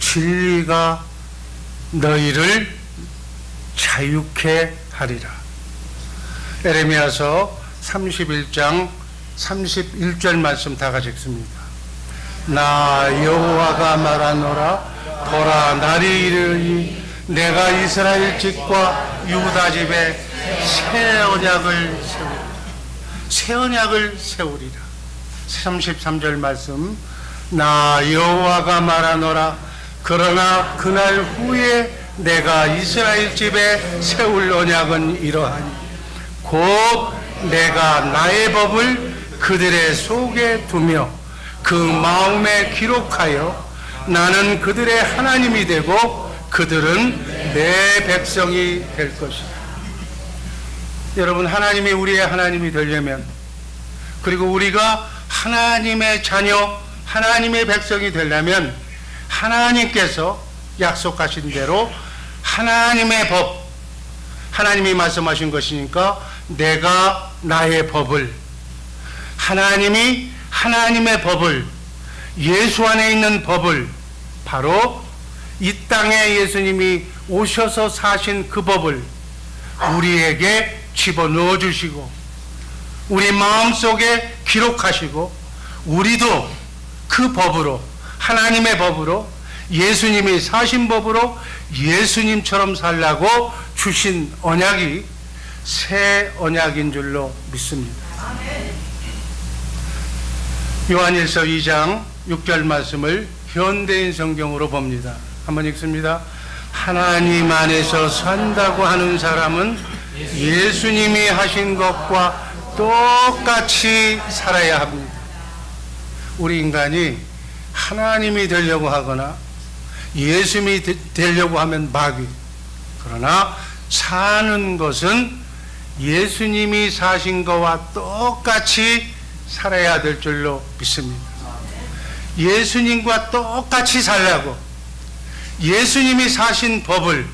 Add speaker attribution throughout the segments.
Speaker 1: 진리가 너희를 자유케 하리라. 에레미야서 31장 31절 말씀 다 같이 읽습니다. 나 여호와가 말하노라. 보라, 날이 이르니 내가 이스라엘 집과 유다 집에 새 언약을 세우리라. 새 언약을 세우리라. 33절 말씀. 나 여호와가 말하노라. 그러나 그날 후에 내가 이스라엘 집에 세울 언약은 이러하니 곧 내가 나의 법을 그들의 속에 두며 그 마음에 기록하여 나는 그들의 하나님이 되고 그들은 내 백성이 될 것이다. 여러분, 하나님이 우리의 하나님이 되려면, 그리고 우리가 하나님의 자녀, 하나님의 백성이 되려면 하나님께서 약속하신 대로 하나님의 법, 하나님이 말씀하신 것이니까 내가 나의 법을, 하나님이 하나님의 법을, 예수 안에 있는 법을, 바로 이 땅에 예수님이 오셔서 사신 그 법을 우리에게 집어넣어 주시고 우리 마음속에 기록하시고 우리도 그 법으로, 하나님의 법으로, 예수님이 사신 법으로 예수님처럼 살라고 주신 언약이 새 언약인 줄로 믿습니다. 요한일서 2장 6절 말씀을 현대인 성경으로 봅니다. 한번 읽습니다. 하나님 안에서 산다고 하는 사람은 예수님이 하신 것과 똑같이 살아야 합니다. 우리 인간이 하나님이 되려고 하거나 예수님이 되려고 하면 마귀. 그러나 사는 것은 예수님이 사신 것과 똑같이 살아야 될 줄로 믿습니다. 예수님과 똑같이 살라고 예수님이 사신 법을,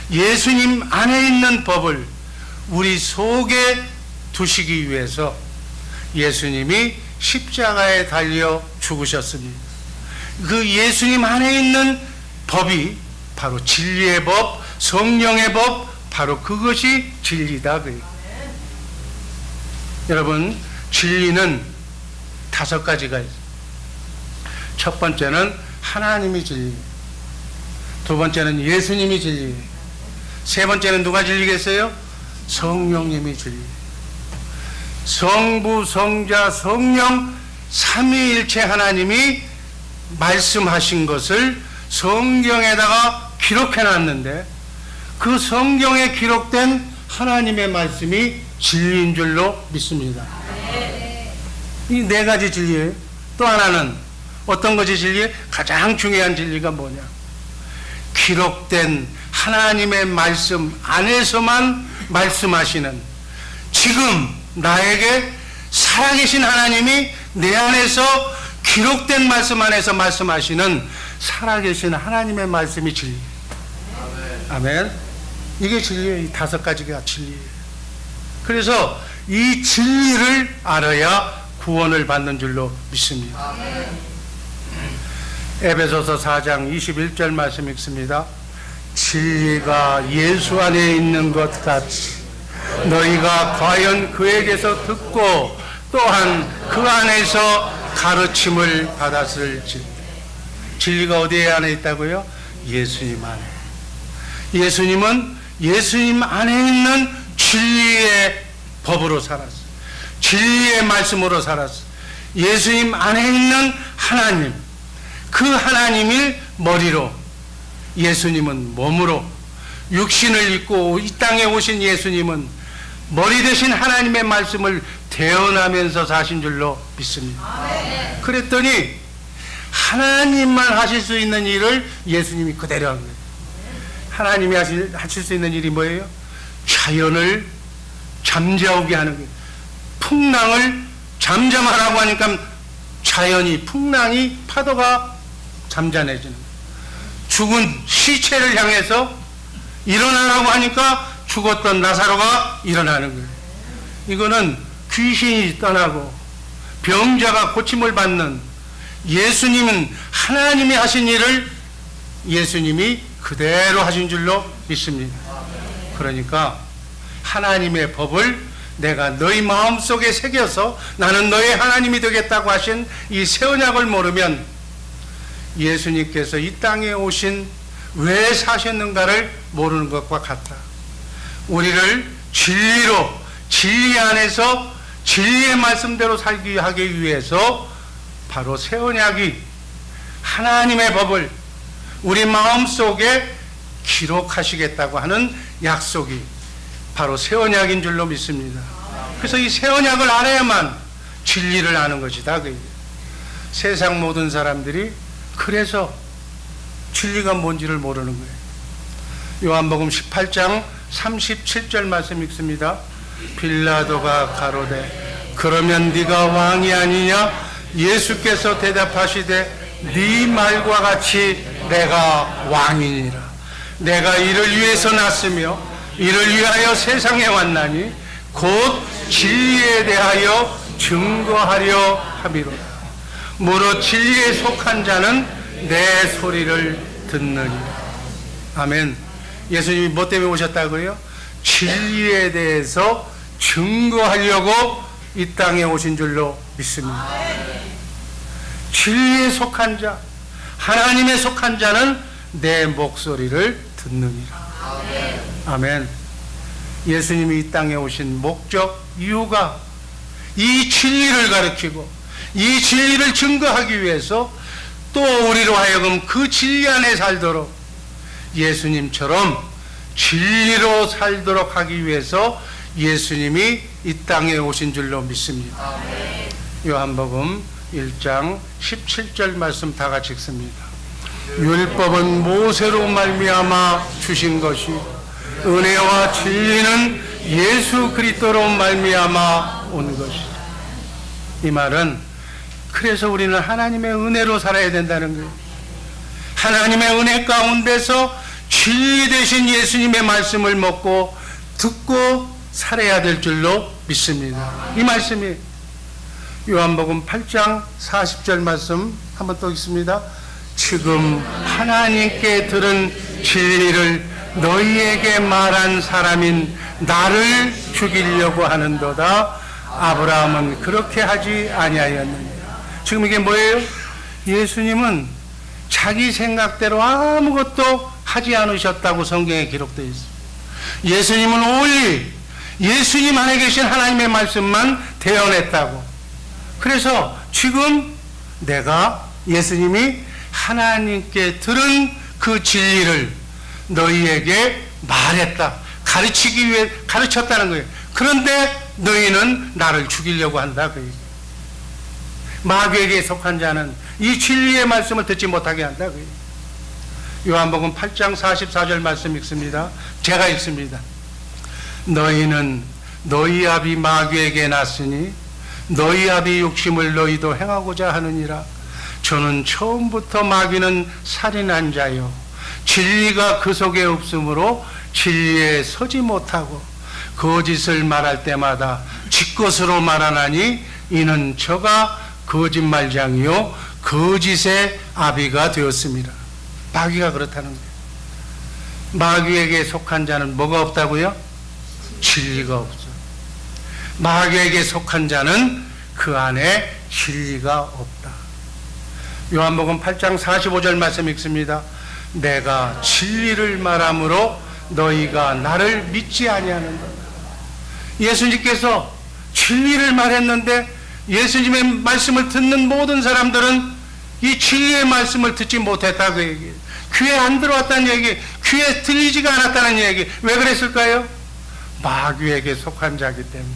Speaker 1: 예수님 안에 있는 법을 우리 속에 두시기 위해서 예수님이 십자가에 달려 죽으셨습니다. 그 예수님 안에 있는 법이 바로 진리의 법, 성령의 법, 바로 그것이 진리다. 여러분, 진리는 5가지가 있어요. 첫 번째는 하나님이 진리, 두 번째는 예수님이 진리, 세 번째는 누가 진리겠어요? 성령님이 진리. 성부, 성자, 성령 삼위일체 하나님이 말씀하신 것을 성경에다가 기록해 놨는데 그 성경에 기록된 하나님의 말씀이 진리인 줄로 믿습니다. 이 4가지 진리예요. 또 하나는 어떤 것이 진리예요? 가장 중요한 진리가 뭐냐? 기록된 하나님의 말씀 안에서만 말씀하시는, 지금 나에게 살아계신 하나님이 내 안에서 기록된 말씀 안에서 말씀하시는 살아계신 하나님의 말씀이 진리. 아멘. 이게 진리예요. 이 5가지가 진리예요. 그래서 이 진리를 알아야 구원을 받는 줄로 믿습니다. 에베소서 4장 21절 말씀 읽습니다. 진리가 예수 안에 있는 것 같이 너희가 과연 그에게서 듣고 또한 그 안에서 가르침을 받았을지. 진리가 어디에 안에 있다고요? 예수님 안에. 예수님은 예수님 안에 있는 진리의 법으로 살았어. 진리의 말씀으로 살았어. 예수님 안에 있는 하나님, 그 하나님이 머리로, 예수님은 몸으로, 육신을 입고 이 땅에 오신 예수님은 머리 대신 하나님의 말씀을 대언하면서 사신 줄로 믿습니다. 그랬더니 하나님만 하실 수 있는 일을 예수님이 그대로 한 거예요. 하나님이 하실 수 있는 일이 뭐예요? 자연을 잠자오게 하는 거예요. 풍랑을 잠잠하라고 하니까 자연이, 풍랑이, 파도가 잠잠해지는 거예요. 죽은 시체를 향해서 일어나라고 하니까 죽었던 나사로가 일어나는 거예요. 이거는 귀신이 떠나고 병자가 고침을 받는, 예수님은 하나님이 하신 일을 예수님이 그대로 하신 줄로 믿습니다. 그러니까 하나님의 법을 내가 너희 마음속에 새겨서 나는 너의 하나님이 되겠다고 하신 이 새 언약을 모르면 예수님께서 이 땅에 오신 왜 사셨는가를 모르는 것과 같다. 우리를 진리로, 진리 안에서 진리의 말씀대로 살게 하기 위해서 바로 새 언약이 하나님의 법을 우리 마음속에 기록하시겠다고 하는 약속이 바로 새 언약인 줄로 믿습니다. 그래서 이 새 언약을 알아야만 진리를 아는 것이다. 세상 모든 사람들이 그래서 진리가 뭔지를 모르는 거예요. 요한복음 18장 37절 말씀 읽습니다. 빌라도가 가로되 그러면 네가 왕이 아니냐? 예수께서 대답하시되 네 말과 같이 내가 왕이니라. 내가 이를 위해서 났으며 이를 위하여 세상에 왔나니 곧 진리에 대하여 증거하려 함이로다. 무릇 진리에 속한 자는 내 소리를 듣느니라. 아멘. 예수님이 뭐 때문에 오셨다고요? 진리에 대해서 증거하려고 이 땅에 오신 줄로 믿습니다. 진리에 속한 자, 하나님에 속한 자는 내 목소리를 듣느니라. 아멘. 예수님이 이 땅에 오신 목적, 이유가 이 진리를 가르치고 이 진리를 증거하기 위해서 또 우리로 하여금 그 진리 안에 살도록 예수님처럼 진리로 살도록 하기 위해서 예수님이 이 땅에 오신 줄로 믿습니다. 요한복음 1장 17절 말씀 다 같이 읽습니다. 율법은 모세로 말미암아 주신 것이 은혜와 진리는 예수 그리스도로 말미암아 온 것이다. 이 말은 그래서 우리는 하나님의 은혜로 살아야 된다는 거예요. 하나님의 은혜 가운데서 진리 되신 예수님의 말씀을 먹고 듣고 살아야 될 줄로 믿습니다. 이 말씀이 요한복음 8장 40절 말씀 한번 또 읽습니다. 지금 하나님께 들은 진리를 너희에게 말한 사람인 나를 죽이려고 하는도다. 아브라함은 그렇게 하지 아니하였느니라. 지금 이게 뭐예요? 예수님은 자기 생각대로 아무것도 하지 않으셨다고 성경에 기록되어 있습니다. 예수님은 오직 예수님 안에 계신 하나님의 말씀만 대언했다고. 그래서 지금 내가 예수님이 하나님께 들은 그 진리를 너희에게 말했다. 가르치기 위해 가르쳤다는 거예요. 그런데 너희는 나를 죽이려고 한다. 그 얘기예요. 마귀에게 속한 자는 이 진리의 말씀을 듣지 못하게 한다. 그 얘기예요. 요한복음 8장 44절 말씀 읽습니다. 제가 읽습니다. 너희는 너희 아비 마귀에게 났으니 너희 아비 욕심을 너희도 행하고자 하느니라. 저는 처음부터 마귀는 살인한 자요 진리가 그 속에 없으므로 진리에 서지 못하고 거짓을 말할 때마다 지것으로 말하나니 이는 저가 거짓말장이요 거짓의 아비가 되었습니다. 마귀가 그렇다는 거예요. 마귀에게 속한 자는 뭐가 없다고요? 진리가 없어. 마귀에게 속한 자는 그 안에 진리가 없다. 요한복음 8장 45절 말씀 읽습니다. 내가 진리를 말함으로 너희가 나를 믿지 아니하는도다. 예수님께서 진리를 말했는데 예수님의 말씀을 듣는 모든 사람들은 이 진리의 말씀을 듣지 못했다고 얘기해요. 귀에 안 들어왔다는 얘기, 귀에 들리지가 않았다는 얘기. 왜 그랬을까요? 마귀에게 속한 자기 때문에.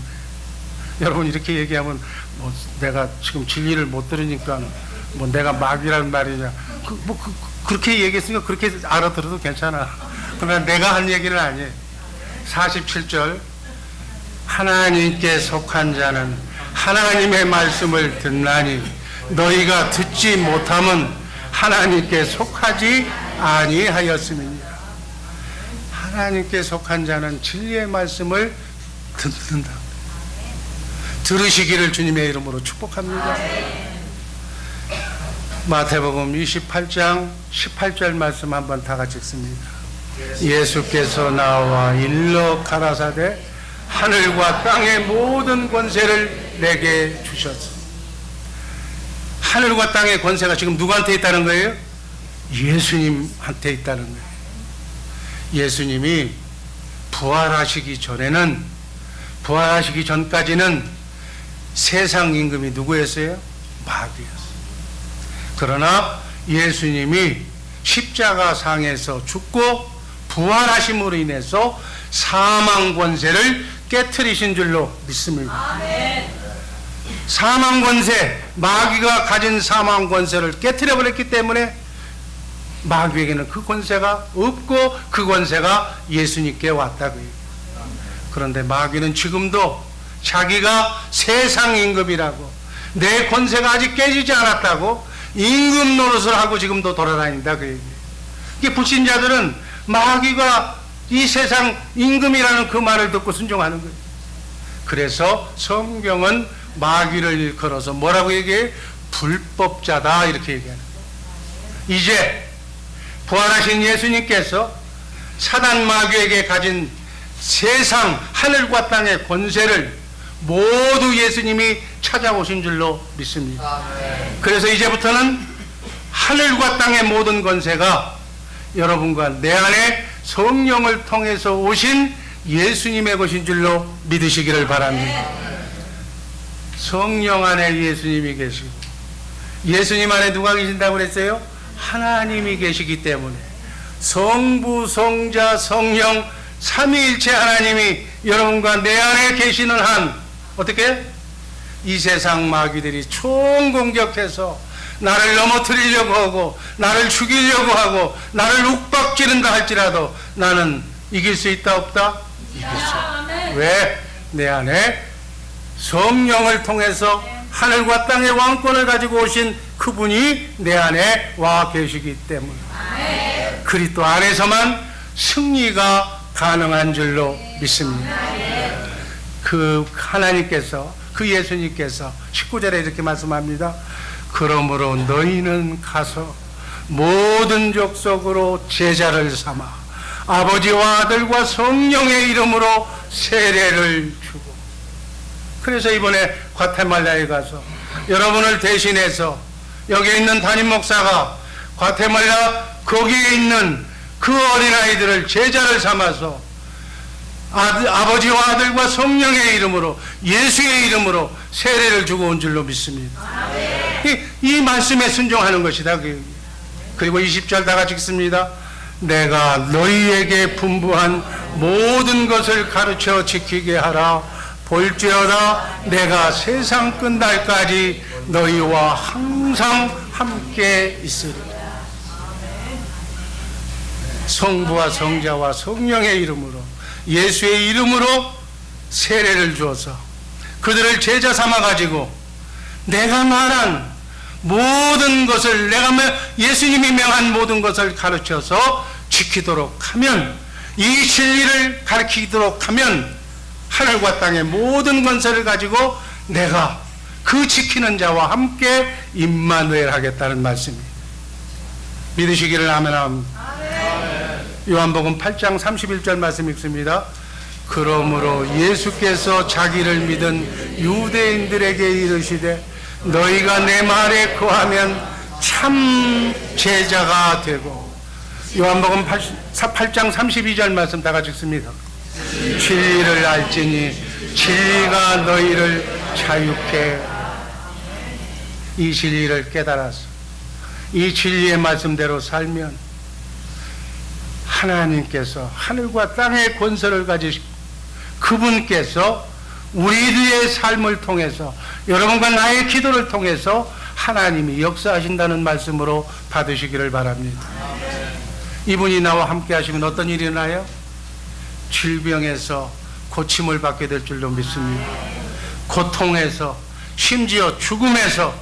Speaker 1: 여러분 이렇게 얘기하면 뭐 내가 지금 진리를 못 들으니까 뭐 내가 마귀라는 말이냐. 그렇게 얘기했으니까 그렇게 알아들어도 괜찮아. 그러나 내가 한 얘기는 아니에요. 47절 하나님께 속한 자는 하나님의 말씀을 듣나니 너희가 듣지 못함은 하나님께 속하지 아니하였음이니라. 하나님께 속한 자는 진리의 말씀을 듣는다. 들으시기를 주님의 이름으로 축복합니다. 마태복음 28장 18절 말씀 한번 다 같이 읽습니다. 예수께서 나와 일러 가라사대 하늘과 땅의 모든 권세를 내게 주셨어. 하늘과 땅의 권세가 지금 누구한테 있다는 거예요? 예수님한테 있다는 거예요. 예수님이 부활하시기 전까지는 세상 임금이 누구였어요? 마귀였어요. 그러나 예수님이 십자가상에서 죽고 부활하심으로 인해서 사망 권세를 깨트리신 줄로 믿습니다. 아멘. 사망 권세, 마귀가 가진 사망 권세를 깨트려 버렸기 때문에 마귀에게는 그 권세가 없고 그 권세가 예수님께 왔다고요. 그런데 마귀는 지금도 자기가 세상 임금이라고, 내 권세가 아직 깨지지 않았다고 임금 노릇을 하고 지금도 돌아다닌다 그 얘기예요. 이게 불신자들은 마귀가 이 세상 임금이라는 그 말을 듣고 순종하는 거예요. 그래서 성경은 마귀를 일컬어서 뭐라고 얘기해? 불법자다 이렇게 얘기하는 거예요. 이제 부활하신 예수님께서 사단 마귀에게 가진 세상 하늘과 땅의 권세를 모두 예수님이 찾아오신 줄로 믿습니다. 그래서 이제부터는 하늘과 땅의 모든 권세가 여러분과 내 안에 성령을 통해서 오신 예수님의 것인 줄로 믿으시기를 바랍니다. 성령 안에 예수님이 계시고 예수님 안에 누가 계신다고 그랬어요? 하나님이 계시기 때문에 성부, 성자, 성령 삼위일체 하나님이 여러분과 내 안에 계시는 한 어떻게? 이 세상 마귀들이 총공격해서 나를 넘어뜨리려고 하고 나를 죽이려고 하고 나를 욱박지른다 할지라도 나는 이길 수 있다 없다? 이길 수 있다. 왜? 내 안에 성령을 통해서 하늘과 땅의 왕권을 가지고 오신 그분이 내 안에 와 계시기 때문에 그리스도 안에서만 승리가 가능한 줄로 믿습니다. 그 하나님께서, 그 예수님께서 19절에 이렇게 말씀합니다. 그러므로 너희는 가서 모든 족속으로 제자를 삼아 아버지와 아들과 성령의 이름으로 세례를 주고. 그래서 이번에 과테말라에 가서 여러분을 대신해서 여기 있는 담임 목사가 과테말라 거기에 있는 그 어린아이들을 제자를 삼아서 아버지와 아들과 성령의 이름으로, 예수의 이름으로 세례를 주고 온 줄로 믿습니다. 이 말씀에 순종하는 것이다. 그리고 20절 다 같이 읽습니다. 내가 너희에게 분부한 모든 것을 가르쳐 지키게 하라. 볼지어다 내가 세상 끝날까지 너희와 항상 함께 있으리라. 성부와 성자와 성령의 이름으로, 예수의 이름으로 세례를 주어서 그들을 제자 삼아 가지고 내가 말한 모든 것을, 내가 예수님이 명한 모든 것을 가르쳐서 지키도록 하면, 이 진리를 가르치도록 하면 하늘과 땅의 모든 권세를 가지고 내가 그 지키는 자와 함께 임마누엘 하겠다는 말씀입니다. 믿으시기를 아멘합니다. 요한복음 8장 31절 말씀 읽습니다. 그러므로 예수께서 자기를 믿은 유대인들에게 이르시되 너희가 내 말에 거하면 참 제자가 되고. 요한복음 8장 32절 말씀 다 같이 읽습니다. 진리를 알지니 진리가 너희를 자유케. 이 진리를 깨달아서 이 진리의 말씀대로 살면 하나님께서 하늘과 땅의 권세를 가지신 그분께서 우리들의 삶을 통해서, 여러분과 나의 기도를 통해서 하나님이 역사하신다는 말씀으로 받으시기를 바랍니다. 이분이 나와 함께 하시면 어떤 일이 일어나요? 질병에서 고침을 받게 될 줄로 믿습니다. 고통에서, 심지어 죽음에서,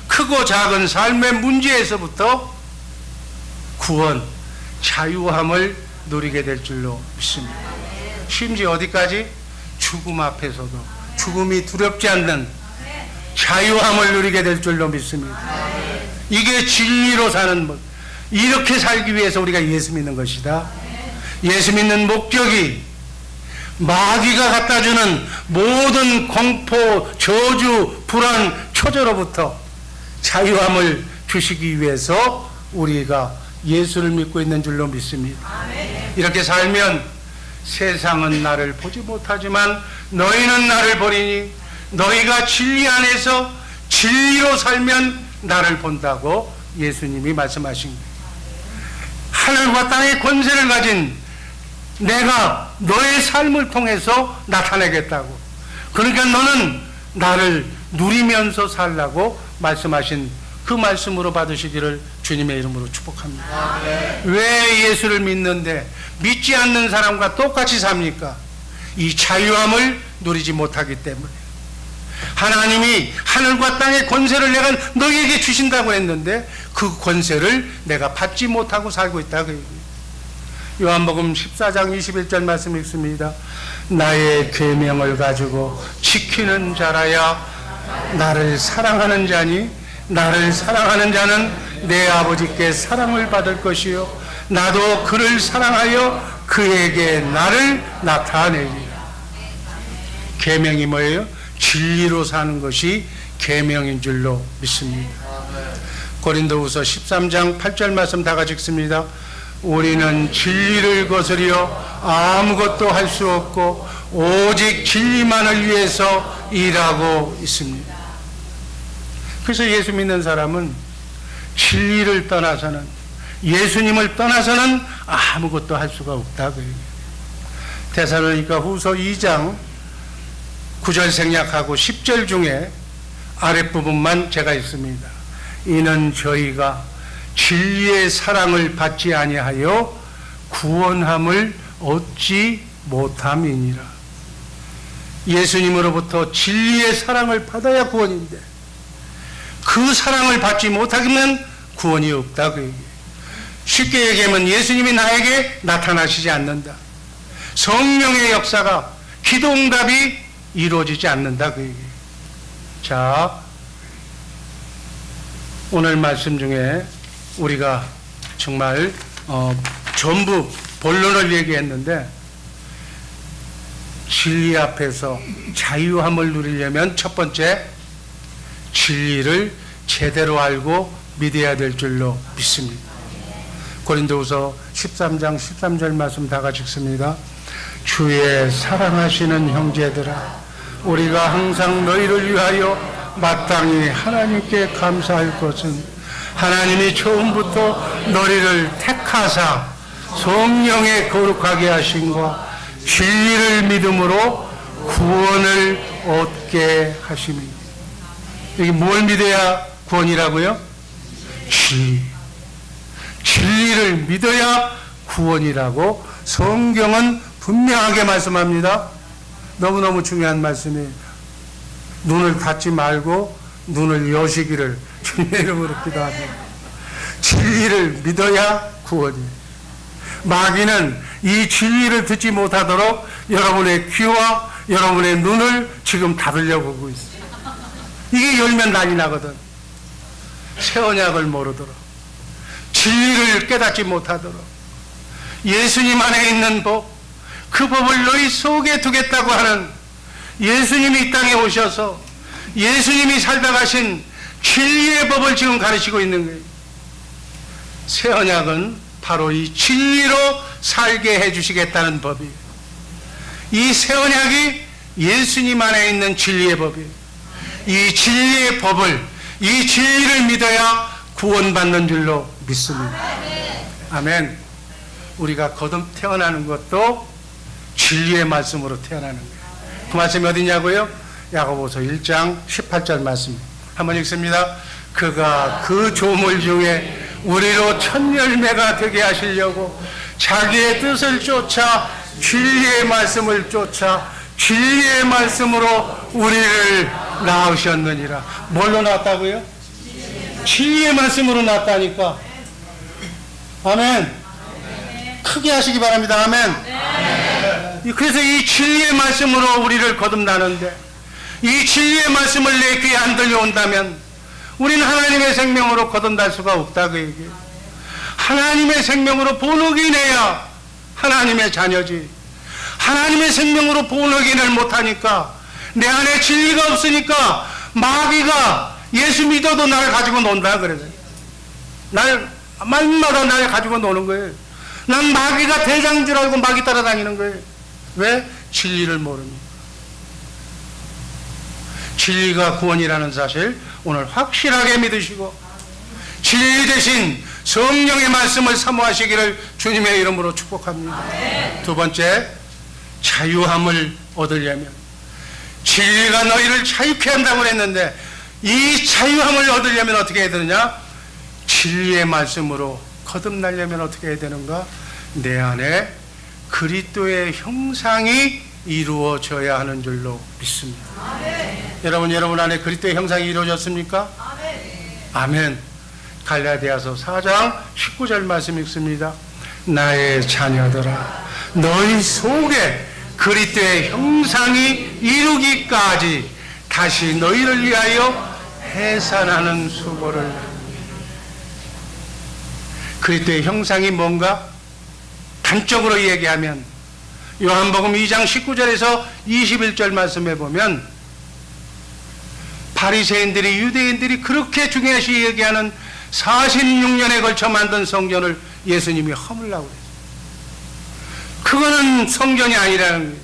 Speaker 1: 크고 작은 삶의 문제에서부터 구원, 자유함을 누리게 될 줄로 믿습니다. 심지어 어디까지? 죽음 앞에서도 죽음이 두렵지 않는 자유함을 누리게 될 줄로 믿습니다. 이게 진리로 사는 것. 이렇게 살기 위해서 우리가 예수 믿는 것이다. 예수 믿는 목적이 마귀가 갖다주는 모든 공포, 저주, 불안, 초조로부터 자유함을 주시기 위해서 우리가 예수를 믿고 있는 줄로 믿습니다. 이렇게 살면 세상은 나를 보지 못하지만 너희는 나를 보리니 너희가 진리 안에서 진리로 살면 나를 본다고 예수님이 말씀하신 거예요. 하늘과 땅의 권세를 가진 내가 너의 삶을 통해서 나타내겠다고. 그러니까 너는 나를 누리면서 살라고 말씀하신 그 말씀으로 받으시기를 주님의 이름으로 축복합니다. 왜 예수를 믿는데 믿지 않는 사람과 똑같이 삽니까? 이 자유함을 누리지 못하기 때문에. 하나님이 하늘과 땅의 권세를 내가 너희에게 주신다고 했는데 그 권세를 내가 받지 못하고 살고 있다. 요한복음 14장 21절 말씀 읽습니다. 나의 계명을 가지고 지키는 자라야 나를 사랑하는 자니 나를 사랑하는 자는 내 아버지께 사랑을 받을 것이요 나도 그를 사랑하여 그에게 나를 나타내리라. 계명이 뭐예요? 진리로 사는 것이 계명인 줄로 믿습니다. 고린도후서 13장 8절 말씀 다 같이 읽습니다. 우리는 진리를 거스려 아무것도 할 수 없고 오직 진리만을 위해서 일하고 있습니다. 그래서 예수 믿는 사람은 진리를 떠나서는, 예수님을 떠나서는 아무것도 할 수가 없다. 데살로니가 후서 2장 9절 생략하고 10절 중에 아랫부분만 제가 읽습니다. 이는 저희가 진리의 사랑을 받지 아니하여 구원함을 얻지 못함이니라. 예수님으로부터 진리의 사랑을 받아야 구원인데 그 사랑을 받지 못하면 구원이 없다. 그 얘기예요. 쉽게 얘기하면 예수님이 나에게 나타나시지 않는다. 성령의 역사가, 기도 응답이 이루어지지 않는다. 그 얘기예요. 자, 오늘 말씀 중에 우리가 정말 전부 본론을 얘기했는데 진리 앞에서 자유함을 누리려면 첫 번째 진리를 제대로 알고 믿어야 될 줄로 믿습니다. 고린도후서 13장 13절 말씀 다 같이 읽습니다. 주의 사랑하시는 형제들아 우리가 항상 너희를 위하여 마땅히 하나님께 감사할 것은 하나님이 처음부터 너희를 택하사 성령에 거룩하게 하심과 진리를 믿음으로 구원을 얻게 하심입니다. 여기 뭘 믿어야 구원이라고요? 진리. 진리를 믿어야 구원이라고 성경은 분명하게 말씀합니다. 너무너무 중요한 말씀이에요. 눈을 닫지 말고 눈을 여시기를 주님의 이름으로 기도합니다. 진리를 믿어야 구원이에요. 마귀는 이 진리를 듣지 못하도록 여러분의 귀와 여러분의 눈을 지금 닫으려고 하고 있어요. 이게 열면 난리 나거든. 새 언약을 모르도록, 진리를 깨닫지 못하도록, 예수님 안에 있는 법, 그 법을 너희 속에 두겠다고 하는 예수님이 이 땅에 오셔서 예수님이 살다 가신 진리의 법을 지금 가르치고 있는 거예요. 새 언약은 바로 이 진리로 살게 해주시겠다는 법이에요. 이 새 언약이 예수님 안에 있는 진리의 법이에요. 이 진리의 법을, 이 진리를 믿어야 구원받는 줄로 믿습니다. 아멘. 우리가 거듭 태어나는 것도 진리의 말씀으로 태어나는 거예요. 그 말씀이 어디냐고요? 야고보서 1장 18절 말씀 한번 읽습니다. 그가 그 조물 중에 우리로 첫 열매가 되게 하시려고 자기의 뜻을 쫓아 진리의 말씀을 쫓아 진리의 말씀으로 우리를 낳으셨느니라. 뭘로 낳았다고요? 진리의 말씀으로 낳았다니까. 아멘. 크게 하시기 바랍니다. 아멘. 그래서 이 진리의 말씀으로 우리를 거듭나는데 이 진리의 말씀을 내 귀에 안 들려온다면 우리는 하나님의 생명으로 거듭날 수가 없다 그 얘기예요. 하나님의 생명으로 본어기 내야 하나님의 자녀지. 하나님의 생명으로 본어기를 못하니까, 내 안에 진리가 없으니까 마귀가 예수 믿어도 날 가지고 논다 그래요. 말마다 날 가지고 노는 거예요. 난 마귀가 대장인 줄 알고 마귀 따라다니는 거예요. 왜? 진리를 모릅니다. 진리가 구원이라는 사실 오늘 확실하게 믿으시고, 진리 대신 성령의 말씀을 사모하시기를 주님의 이름으로 축복합니다. 두 번째, 자유함을 얻으려면, 진리가 너희를 자유케 한다고 했는데 이 자유함을 얻으려면 어떻게 해야 되느냐? 진리의 말씀으로 거듭나려면 어떻게 해야 되는가? 내 안에 그리스도의 형상이 이루어져야 하는 줄로 믿습니다. 여러분 안에 그리스도의 형상이 이루어졌습니까? 아멘. 갈라디아서 4장 19절 말씀 읽습니다. 나의 자녀들아, 너희 속에 그리스도의 형상이 이루기까지 다시 너희를 위하여 해산하는 수고를. 그리스도의 형상이 뭔가? 단적으로 얘기하면 요한복음 2장 19절에서 21절 말씀에 보면 바리새인들이, 유대인들이 그렇게 중요시 얘기하는 46년에 걸쳐 만든 성전을 예수님이 허물라고 그랬어요. 그거는 성전이 아니라는 거예요.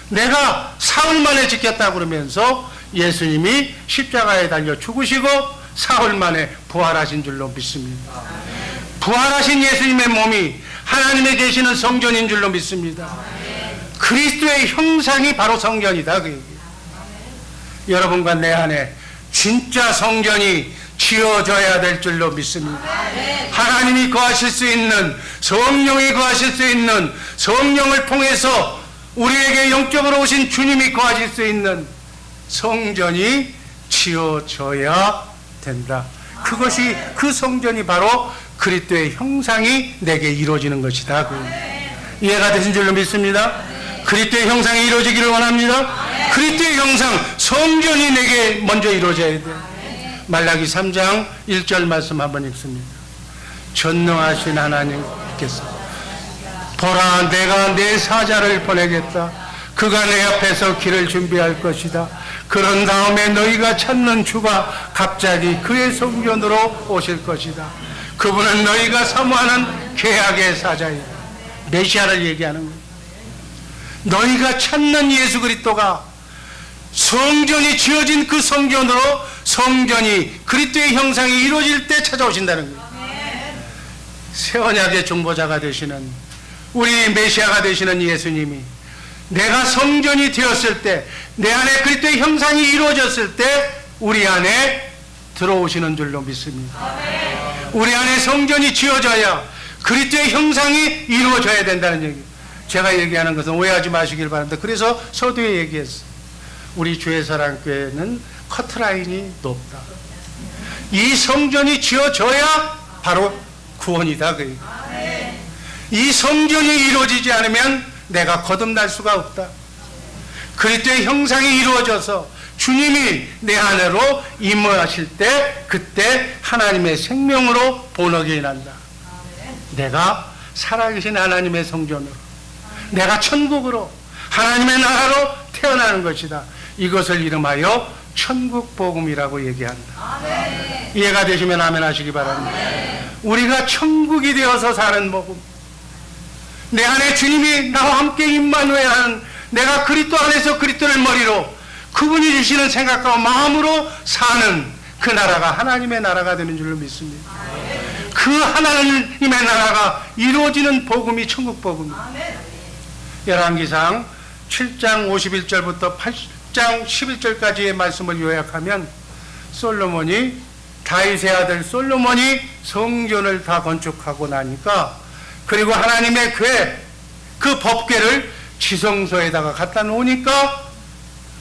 Speaker 1: 내가 사흘 만에 짓겠다고 그러면서 예수님이 십자가에 달려 죽으시고 사흘 만에 부활하신 줄로 믿습니다. 부활하신 예수님의 몸이 하나님에 계시는 성전인 줄로 믿습니다. 그리스도의 형상이 바로 성전이다 그 얘기예요. 여러분과 내 안에 진짜 성전이 지어져야 될 줄로 믿습니다. 하나님이 거하실 수 있는, 성령이 거하실 수 있는, 성령을 통해서 우리에게 영적으로 오신 주님이 거하실 수 있는 성전이 지어져야 된다. 그것이, 그 성전이 바로 그리스도의 형상이 내게 이루어지는 것이다. 이해가 되신 줄로 믿습니다. 그리스도의 형상이 이루어지기를 원합니다. 그리스도의 형상, 성전이 내게 먼저 이루어져야 돼요. 말라기 3장 1절 말씀 한번 읽습니다. 전능하신 하나님께서, 보라, 내가 내 사자를 보내겠다. 그가 내 앞에서 길을 준비할 것이다. 그런 다음에 너희가 찾는 주가 갑자기 그의 성전으로 오실 것이다. 그분은 너희가 사모하는 계약의 사자이다. 메시아를 얘기하는 거예요. 너희가 찾는 예수 그리스도가 성전이 지어진 그 성전으로, 성전이 그리스도의 형상이 이루어질 때 찾아오신다는 거예요. 새 언약의 중보자가 되시는, 우리 메시아가 되시는 예수님이 내가 성전이 되었을 때, 내 안에 그리스도의 형상이 이루어졌을 때 우리 안에 들어오시는 줄로 믿습니다. 우리 안에 성전이 지어져야 그리스도의 형상이 이루어져야 된다는 얘기예요. 제가 얘기하는 것은 오해하지 마시길 바랍니다. 그래서 서두에 얘기했어요. 우리 주의사랑교회는 커트라인이 높다. 이 성전이 지어져야 바로 구원이다. 이 성전이 이루어지지 않으면 내가 거듭날 수가 없다. 그리스도의 형상이 이루어져서 주님이 내 안으로 임하실 때, 그때 하나님의 생명으로 본어게 난다. 내가 살아계신 하나님의 성전으로, 내가 천국으로, 하나님의 나라로 태어나는 것이다. 이것을 이름하여 천국복음이라고 얘기한다. 이해가 되시면 아멘 하시기 바랍니다. 우리가 천국이 되어서 사는 복음, 내 안에 주님이 나와 함께 임마누엘 하는, 내가 그리스도 안에서 그리스도를 머리로, 그분이 주시는 생각과 마음으로 사는 그 나라가 하나님의 나라가 되는 줄로 믿습니다. 그 하나님의 나라가 이루어지는 복음이 천국복음입니다. 열왕기상 7장 51절부터 8장 11절까지의 말씀을 요약하면, 솔로몬이, 다윗의 아들 솔로몬이 성전을 다 건축하고 나니까, 그리고 하나님의 궤, 그 법궤를 지성소에다가 갖다 놓으니까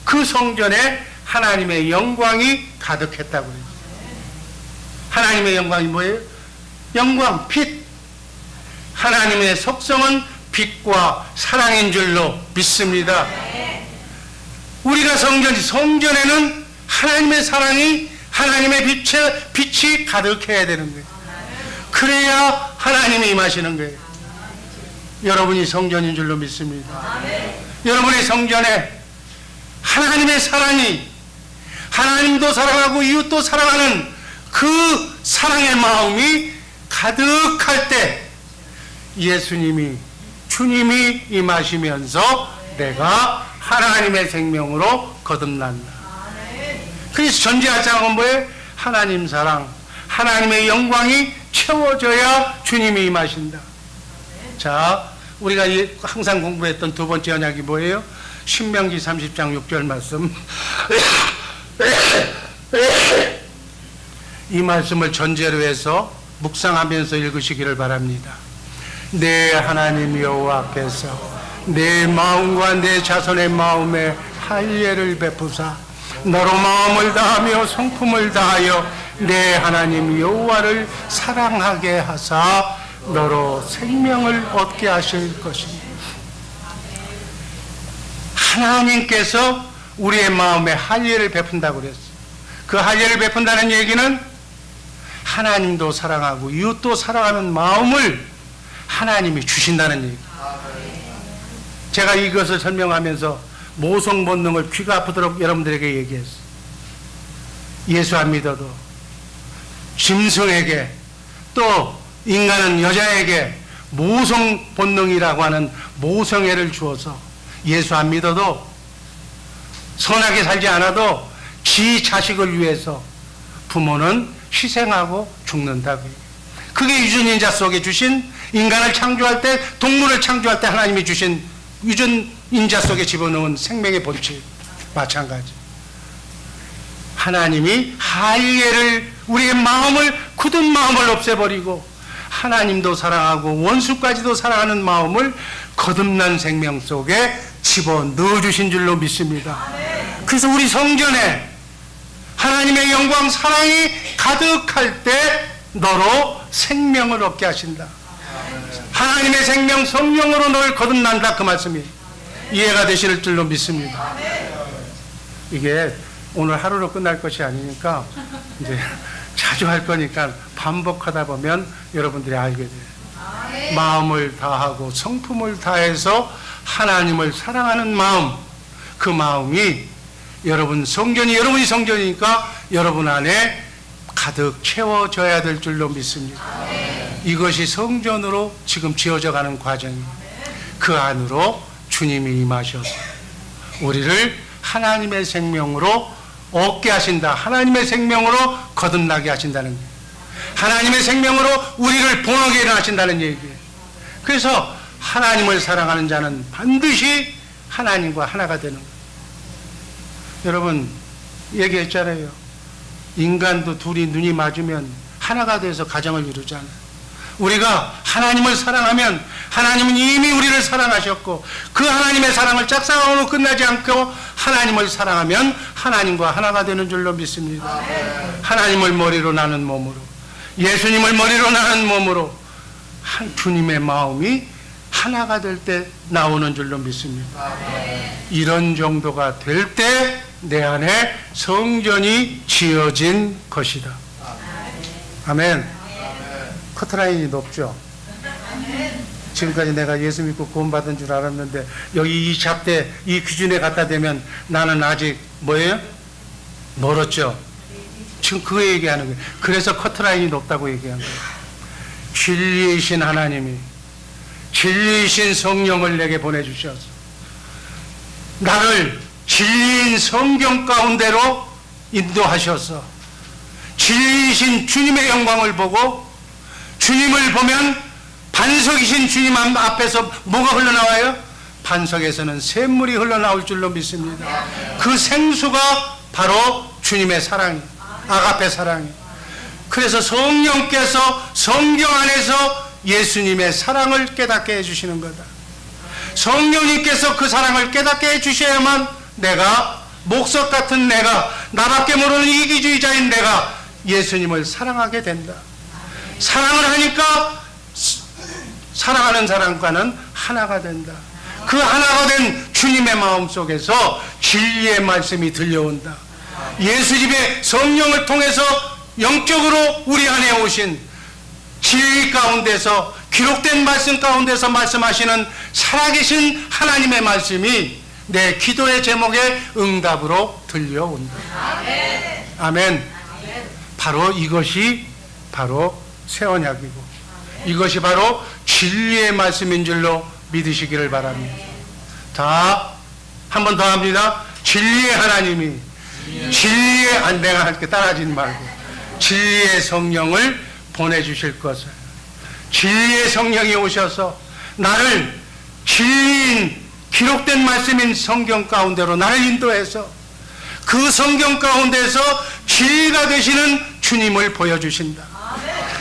Speaker 1: 그 성전에 하나님의 영광이 가득했다고 그래요. 하나님의 영광이 뭐예요? 영광, 빛. 하나님의 속성은 빛과 사랑인 줄로 믿습니다. 우리가 성전에는 하나님의 사랑이, 하나님의 빛이 가득해야 되는 거예요. 그래야 하나님이 임하시는 거예요. 여러분이 성전인 줄로 믿습니다. 여러분의 성전에 하나님의 사랑이, 하나님도 사랑하고 이웃도 사랑하는 그 사랑의 마음이 가득할 때 예수님이, 주님이 임하시면서 내가 하나님의 생명으로 거듭난다. 그래서 전제하자는 뭐예요? 하나님 사랑, 하나님의 영광이 채워져야 주님이 임하신다. 자, 우리가 항상 공부했던 두 번째 언약이 뭐예요? 신명기 30장 6절 말씀. 이 말씀을 전제로 해서 묵상하면서 읽으시기를 바랍니다. 내 하나님 여호와께서 내 마음과 내 자손의 마음에 할례를 베푸사 너로 마음을 다하며 성품을 다하여 내 하나님 여호와를 사랑하게 하사 너로 생명을 얻게 하실 것입니다. 하나님께서 우리의 마음에 할례를 베푼다고 그랬어요. 그 할례를 베푼다는 얘기는 하나님도 사랑하고 이웃도 사랑하는 마음을 하나님이 주신다는 얘기. 제가 이것을 설명하면서 모성 본능을 귀가 아프도록 여러분들에게 얘기했어요. 예수 안 믿어도 짐승에게 또 인간은 여자에게 모성 본능이라고 하는 모성애를 주어서 예수 안 믿어도 선하게 살지 않아도 지 자식을 위해서 부모는 희생하고 죽는다고. 그게 유전인자 속에 주신, 인간을 창조할 때, 동물을 창조할 때 하나님이 주신 유전인자 속에 집어넣은 생명의 본질 마찬가지. 하나님이 할례를, 우리의 마음을, 굳은 마음을 없애버리고 하나님도 사랑하고 원수까지도 사랑하는 마음을 거듭난 생명 속에 집어넣어 주신 줄로 믿습니다. 그래서 우리 성전에 하나님의 영광, 사랑이 가득할 때 너로 생명을 얻게 하신다. 하나님의 생명, 성령으로 너를 거듭난다, 그 말씀이 이해가 되실 줄로 믿습니다. 이게 오늘 하루로 끝날 것이 아니니까 이제 자주 할 거니까 반복하다 보면 여러분들이 알게 돼요. 마음을 다하고 성품을 다해서 하나님을 사랑하는 마음, 그 마음이 여러분이 성전이니까 여러분 안에 가득 채워져야 될 줄로 믿습니다. 이것이 성전으로 지금 지어져 가는 과정입니다. 그 안으로 주님이 임하셔서 우리를 하나님의 생명으로 얻게 하신다. 하나님의 생명으로 거듭나게 하신다는 거예요. 하나님의 생명으로 우리를 본하게 일어나신다는 얘기예요. 그래서 하나님을 사랑하는 자는 반드시 하나님과 하나가 되는 거예요. 여러분 얘기했잖아요. 인간도 둘이 눈이 맞으면 하나가 돼서 가정을 이루잖아요. 우리가 하나님을 사랑하면 하나님은 이미 우리를 사랑하셨고 그 하나님의 사랑을 짝사랑으로 끝나지 않고 하나님을 사랑하면 하나님과 하나가 되는 줄로 믿습니다. 하나님을 머리로 나는 몸으로, 예수님을 머리로 나는 몸으로 주님의 마음이 하나가 될 때 나오는 줄로 믿습니다. 이런 정도가 될 때 내 안에 성전이 지어진 것이다. 아멘. 커트라인이 높죠. 지금까지 내가 예수 믿고 구원받은 줄 알았는데 여기 이 잣대, 이 기준에 갖다 대면 나는 아직 뭐예요? 멀었죠. 지금 그거 얘기하는 거예요. 그래서 커트라인이 높다고 얘기한 거예요. 진리이신 하나님이 진리이신 성령을 내게 보내주셔서 나를 진리인 성경 가운데로 인도하셔서 진리이신 주님의 영광을 보고, 주님을 보면 반석이신 주님 앞에서 뭐가 흘러나와요? 반석에서는 샘물이 흘러나올 줄로 믿습니다. 그 생수가 바로 주님의 사랑이에요. 아가페 사랑이에요. 그래서 성령께서 성경 안에서 예수님의 사랑을 깨닫게 해주시는 거다. 성령님께서 그 사랑을 깨닫게 해주셔야만 내가, 목석 같은 내가, 나밖에 모르는 이기주의자인 내가 예수님을 사랑하게 된다. 사랑을 하니까 사랑하는 사람과는 하나가 된다. 그 하나가 된 주님의 마음 속에서 진리의 말씀이 들려온다. 예수 집에 성령을 통해서 영적으로 우리 안에 오신 진리 가운데서 기록된 말씀 가운데서 말씀하시는 살아계신 하나님의 말씀이 내 기도의 제목의 응답으로 들려온다. 아멘. 바로 이것이 바로 새 언약이고 이것이 바로 진리의 말씀인 줄로 믿으시기를 바랍니다. 자, 한 번 더 합니다. 진리의 하나님이 진리의 내가 할게 따라하지 말고 진리의 성령을 보내주실 것을, 진리의 성령이 오셔서 나를 진리인 기록된 말씀인 성경 가운데로 나를 인도해서 그 성경 가운데서 진리가 되시는 주님을 보여주신다.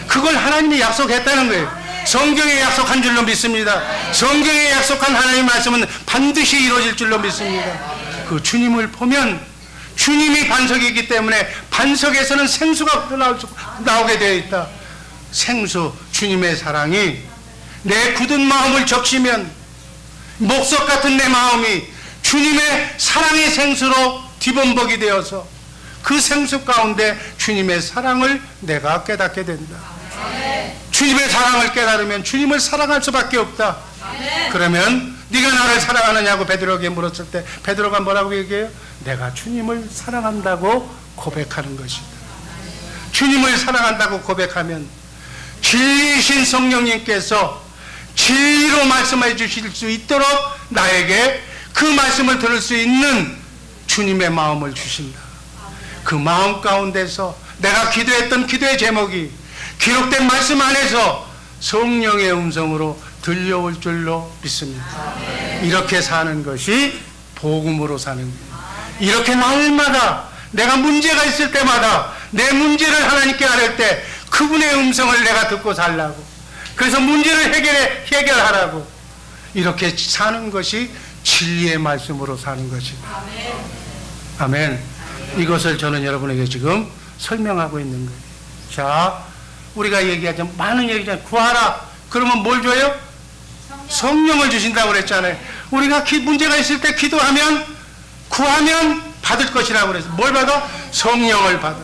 Speaker 1: 그걸 하나님이 약속했다는 거예요. 성경에 약속한 줄로 믿습니다. 성경에 약속한 하나님의 말씀은 반드시 이루어질 줄로 믿습니다. 그 주님을 보면 주님이 반석이기 때문에 반석에서는 생수가 나오게 되어 있다. 생수, 주님의 사랑이 내 굳은 마음을 적시면 목석 같은 내 마음이 주님의 사랑의 생수로 뒤범벅이 되어서 그 생수 가운데 주님의 사랑을 내가 깨닫게 된다. 주님의 사랑을 깨달으면 주님을 사랑할 수밖에 없다. 그러면 네가 나를 사랑하느냐고 베드로에게 물었을 때 베드로가 뭐라고 얘기해요? 내가 주님을 사랑한다고 고백하는 것이다. 주님을 사랑한다고 고백하면 진리이신 성령님께서 진리로 말씀해 주실 수 있도록 나에게 그 말씀을 들을 수 있는 주님의 마음을 주신다. 그 마음 가운데서 내가 기도했던 기도의 제목이 기록된 말씀 안에서 성령의 음성으로 들려올 줄로 믿습니다. 이렇게 사는 것이 복음으로 사는 거예요. 이렇게 날마다 내가 문제가 있을 때마다 내 문제를 하나님께 아뢰 때 그분의 음성을 내가 듣고 살라고, 그래서 문제를 해결하라고 이렇게 사는 것이 진리의 말씀으로 사는 것입니다. 아멘. 이것을 저는 여러분에게 지금 설명하고 있는 거예요. 자, 우리가 얘기하자면 많은 얘기잖아요. 구하라. 그러면 뭘 줘요? 성령을 주신다고 그랬잖아요. 우리가 문제가 있을 때 기도하면 구하면 받을 것이라고 그랬어요. 뭘 받아? 성령을 받아.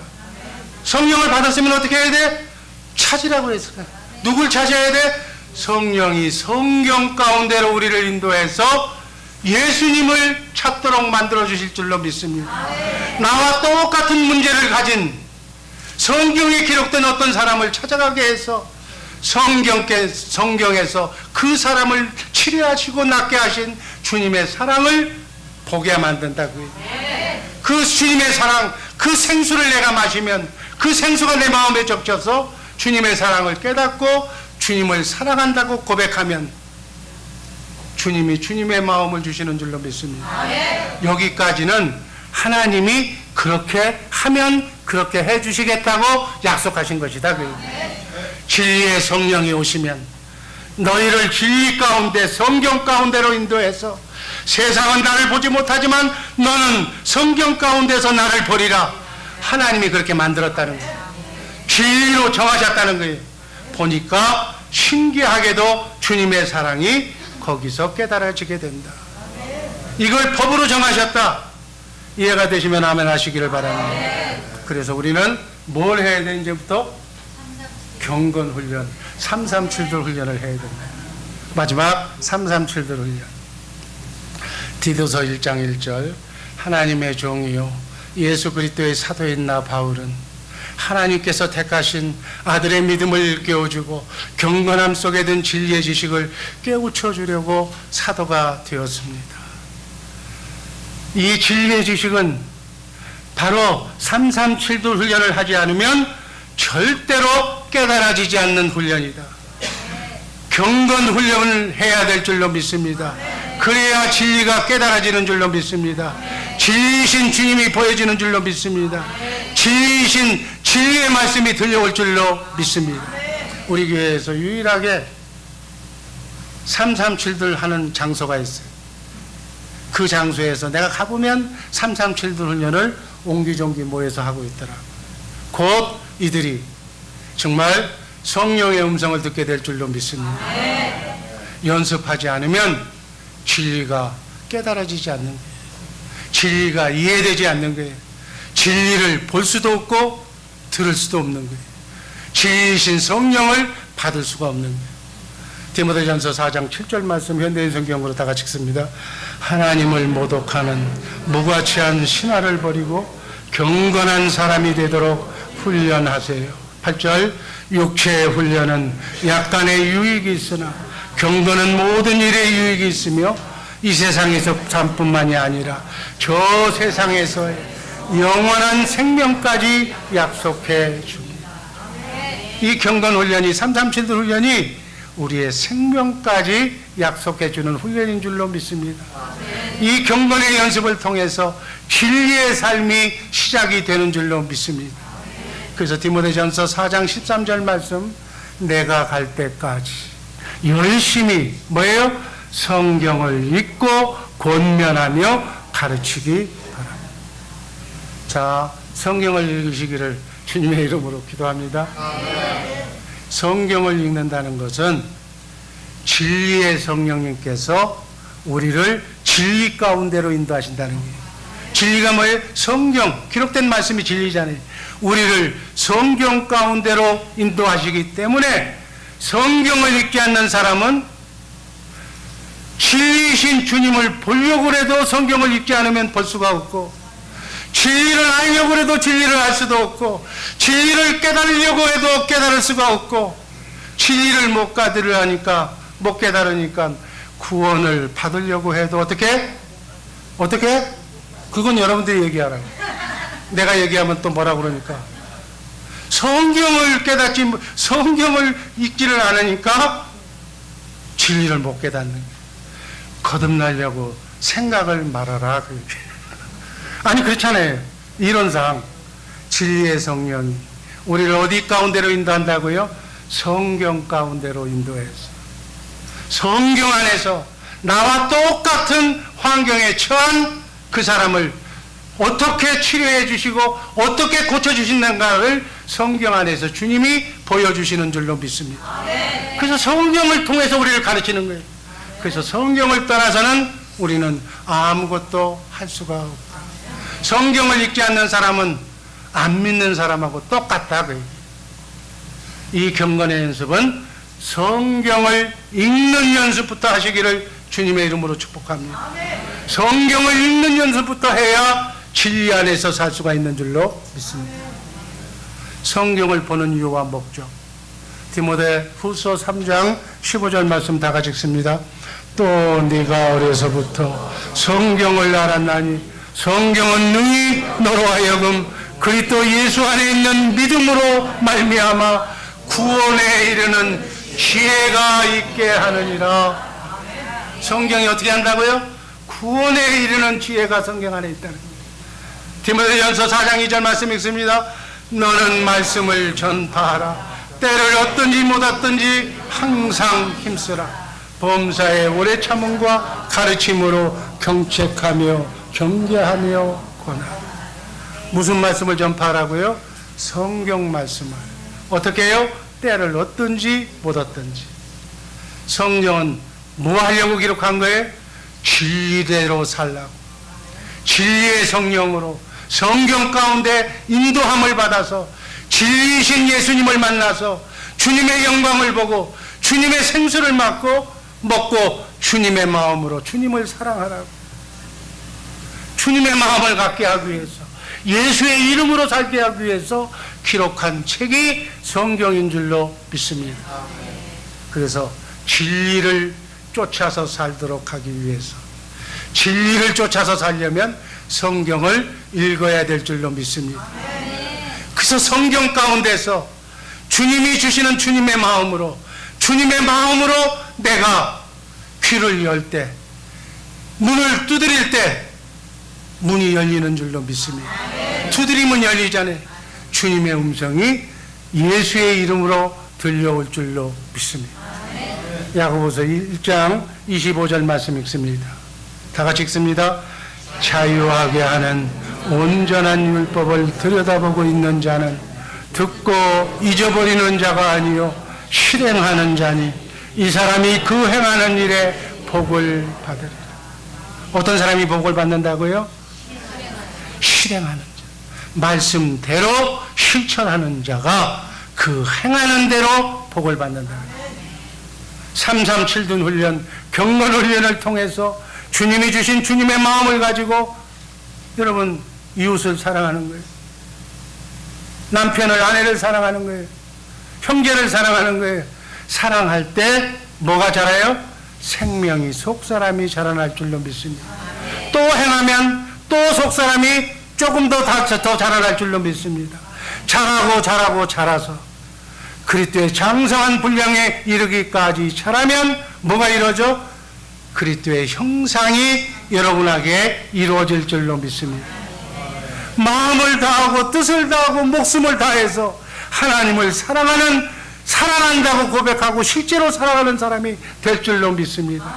Speaker 1: 성령을 받았으면 어떻게 해야 돼? 찾으라고 그랬어요. 누굴 찾아야 돼? 성령이 성경 가운데로 우리를 인도해서 예수님을 찾도록 만들어 주실 줄로 믿습니다. 나와 똑같은 문제를 가진 성경에 기록된 어떤 사람을 찾아가게 해서 성경에서 그 사람을 치료하시고 낫게 하신 주님의 사랑을 보게 만든다고요. 그 주님의 사랑, 그 생수를 내가 마시면 그 생수가 내 마음에 적셔서 주님의 사랑을 깨닫고 주님을 사랑한다고 고백하면 주님이 주님의 마음을 주시는 줄로 믿습니다. 여기까지는 하나님이 그렇게 하면 그렇게 해주시겠다고 약속하신 것이다. 진리의 성령이 오시면 너희를 진리 가운데 성경 가운데로 인도해서 세상은 나를 보지 못하지만 너는 성경 가운데서 나를 보리라. 하나님이 그렇게 만들었다는 거예요. 진리로 정하셨다는 거예요. 보니까 신기하게도 주님의 사랑이 거기서 깨달아지게 된다. 이걸 법으로 정하셨다. 이해가 되시면 아멘 하시기를 바랍니다. 그래서 우리는 뭘 해야 돼? 이제부터 경건 훈련, 337들 훈련을 해야 된다. 마지막 337들 훈련. 디도서 1장 1절 하나님의 종이요 예수 그리스도의 사도인 나 바울은 하나님께서 택하신 아들의 믿음을 일깨워주고 경건함 속에 든 진리의 지식을 깨우쳐 주려고 사도가 되었습니다. 이 진리의 지식은 바로 337도 훈련을 하지 않으면 절대로 깨달아지지 않는 훈련이다. 경건 훈련을 해야 될 줄로 믿습니다. 그래야 진리가 깨달아지는 줄로 믿습니다. 진리이신 주님이 보여지는 줄로 믿습니다. 진리이신 진리의 말씀이 들려올 줄로 믿습니다. 우리 교회에서 유일하게 337들 하는 장소가 있어요. 그 장소에서 내가 가보면 337들 훈련을 옹기종기 모여서 하고 있더라고요. 곧 이들이 정말 성령의 음성을 듣게 될 줄로 믿습니다. 연습하지 않으면 진리가 깨달아지지 않는 거예요. 진리가 이해되지 않는 거예요. 진리를 볼 수도 없고 들을 수도 없는 거예요. 진리이신 성령을 받을 수가 없는 거예요. 디모데전서 4장 7절 말씀 현대인 성경으로 다 같이 읽습니다. 하나님을 모독하는 무가치한 신화를 버리고 경건한 사람이 되도록 훈련하세요. 8절 육체의 훈련은 약간의 유익이 있으나 경건은 모든 일에 유익이 있으며 이 세상에서 삶뿐만이 아니라 저 세상에서의 영원한 생명까지 약속해 줍니다. 이 경건 훈련이 337 훈련이 우리의 생명까지 약속해 주는 훈련인 줄로 믿습니다. 이 경건의 연습을 통해서 진리의 삶이 시작이 되는 줄로 믿습니다. 그래서 디모데전서 4장 13절 말씀, 내가 갈 때까지 열심히 뭐예요? 성경을 읽고 권면하며 가르치기 바랍니다. 자, 성경을 읽으시기를 주님의 이름으로 기도합니다. 성경을 읽는다는 것은 진리의 성령님께서 우리를 진리 가운데로 인도하신다는 거예요. 진리가 뭐예요? 성경, 기록된 말씀이 진리잖아요. 우리를 성경 가운데로 인도하시기 때문에 성경을 읽지 않는 사람은 진리이신 주님을 보려고 해도 성경을 읽지 않으면 볼 수가 없고, 진리를 알려고 해도 진리를 알 수도 없고, 진리를 깨달으려고 해도 깨달을 수가 없고, 진리를 못 깨달으니까 구원을 받으려고 해도 어떻게? 그건 여러분들이 얘기하라고. 내가 얘기하면 또 뭐라 그러니까. 성경을 깨닫지, 성경을 읽지를 않으니까 진리를 못 깨닫는 거예요. 거듭나려고 생각을 말아라. 아니, 그렇잖아요. 이론상 진리의 성령이 우리를 어디 가운데로 인도한다고요? 성경 가운데로 인도해서 성경 안에서 나와 똑같은 환경에 처한 그 사람을 어떻게 치료해 주시고 어떻게 고쳐주시는가를 성경 안에서 주님이 보여주시는 줄로 믿습니다. 그래서 성경을 통해서 우리를 가르치는 거예요. 그래서 성경을 떠나서는 우리는 아무것도 할 수가 없다. 성경을 읽지 않는 사람은 안 믿는 사람하고 똑같다. 이 경건의 연습은 성경을 읽는 연습부터 하시기를 주님의 이름으로 축복합니다. 성경을 읽는 연습부터 해야 진리 안에서 살 수가 있는 줄로 믿습니다. 성경을 보는 이유와 목적, 디모데 후서 3장 15절 말씀 다 같이 읽습니다. 또 네가 어려서부터 성경을 알았나니 성경은 능히 너로 하여금 그리스도 예수 안에 있는 믿음으로 말미암아 구원에 이르는 지혜가 있게 하느니라. 성경이 어떻게 한다고요? 구원에 이르는 지혜가 성경 안에 있다는 거예요. 디모데전서 4장 2절 말씀 읽습니다. 너는 말씀을 전파하라. 때를 얻든지 못 얻든지 항상 힘쓰라. 범사에 오래 참음과 가르침으로 경책하며 경계하며 권하라. 무슨 말씀을 전파하라고요? 성경 말씀을. 어떻게 해요? 때를 얻든지 못 얻든지. 성경은 뭐 하려고 기록한 거예요? 진리대로 살라고. 진리의 성령으로 성경 가운데 인도함을 받아서 진리이신 예수님을 만나서 주님의 영광을 보고 주님의 생수를 먹고 주님의 마음으로 주님을 사랑하라고. 주님의 마음을 갖게 하기 위해서, 예수의 이름으로 살게 하기 위해서 기록한 책이 성경인 줄로 믿습니다. 그래서 진리를 쫓아서 살도록 하기 위해서, 진리를 쫓아서 살려면 성경을 읽어야 될 줄로 믿습니다. 그래서 성경 가운데서 주님이 주시는 주님의 마음으로 내가 귀를 열 때, 문을 두드릴 때 문이 열리는 줄로 믿습니다. 두드리면 열리잖아요. 주님의 음성이 예수의 이름으로 들려올 줄로 믿습니다. 야고보서 1장 25절 말씀 읽습니다. 다 같이 읽습니다. 자유하게 하는 온전한 율법을 들여다보고 있는 자는 듣고 잊어버리는 자가 아니요 실행하는 자니 이 사람이 그 행하는 일에 복을 받으리라. 어떤 사람이 복을 받는다고요? 실행하는 자. 말씀대로 실천하는 자가 그 행하는 대로 복을 받는다. 337둔 훈련, 경건 훈련을 통해서 주님이 주신 주님의 마음을 가지고 여러분 이웃을 사랑하는 거예요. 남편을, 아내를 사랑하는 거예요. 형제를 사랑하는 거예요. 사랑할 때 뭐가 자라요? 생명이, 속사람이 자라날 줄로 믿습니다. 또 행하면 또 속사람이 조금 더 자라날 줄로 믿습니다. 자라고 자라서 그리스도의 장성한 분량에 이르기까지 자라면 뭐가 이루어져? 그리스도의 형상이 여러분에게 이루어질 줄로 믿습니다. 마음을 다하고 뜻을 다하고 목숨을 다해서 하나님을 사랑한다고 고백하고 실제로 사랑하는 사람이 될 줄로 믿습니다.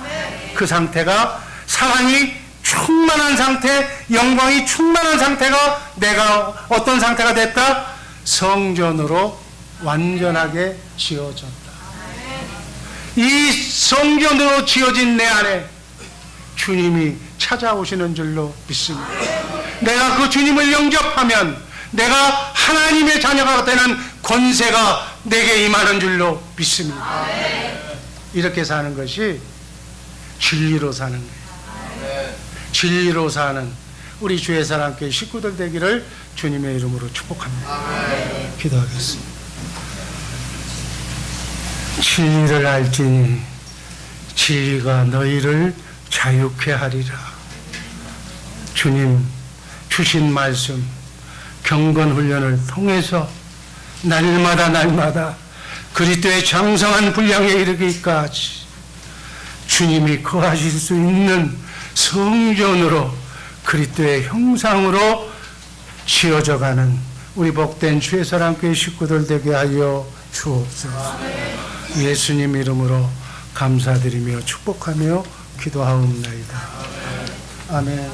Speaker 1: 그 상태가 사랑이 충만한 상태, 영광이 충만한 상태가 내가 어떤 상태가 됐다? 성전으로 완전하게 지어졌다. 이 성전으로 지어진 내 안에 주님이 찾아오시는 줄로 믿습니다. 내가 그 주님을 영접하면 내가 하나님의 자녀가 되는 권세가 내게 임하는 줄로 믿습니다. 이렇게 사는 것이 진리로 사는 거예요. 진리로 사는 우리 주의 사랑교회 식구들 되기를 주님의 이름으로 축복합니다. 기도하겠습니다. 진리를 알지니 진리가 너희를 자유케 하리라. 주님 주신 말씀 경건 훈련을 통해서 날마다 그리스도의 장성한 분량에 이르기까지 주님이 거하실 수 있는 성전으로 그리스도의 형상으로 지어져가는 우리 복된 주의 사랑교회 식구들 되게 하여 주옵소서. 예수님 이름으로 감사드리며 축복하며 기도하옵나이다. 아멘.